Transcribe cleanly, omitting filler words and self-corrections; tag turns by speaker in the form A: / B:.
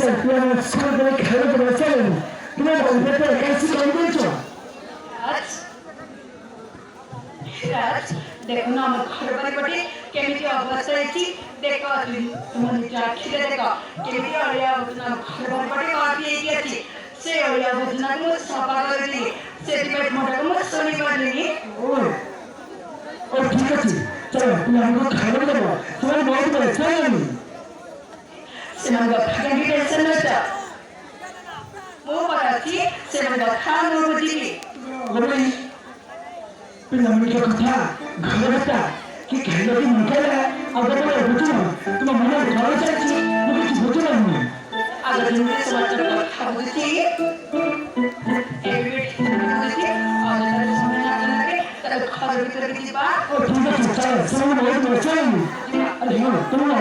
A: Serpiana scorre che credo deve essere. Come vuoi vedere che si convince?
B: राज देखो ना हम घर पर बैठे केमिति अवस्था है कि देखो तुम जाखिले देखो केमिति अलिया बुझना घर पर बैठे काफी है कि अच्छी से अलिया बुझना को सफा कर दी से पेट मोटा को सोनी कर दी
A: ओ ठीक है चलो तुम हमको खाना दे दो तुम्हारे बहुत बड़े चलो नहीं
B: से हम खाने की टेंशन न था वो पता थी से हम खाना वो बुझी
A: लबड़ी पिलाने का कथा घर का कि कहलो कि मुकला अगर मैं बुझो तुम मन घर जाची मुझे कुछ बुझो नहीं
B: अगर तुमने समाचार का बुझी एविडेंस बुझी और अगर समझ ना लगे तो घर भीतर की बात
A: ओ ठीक है चलो सब बहुत बड़े चलो अरे तुम ना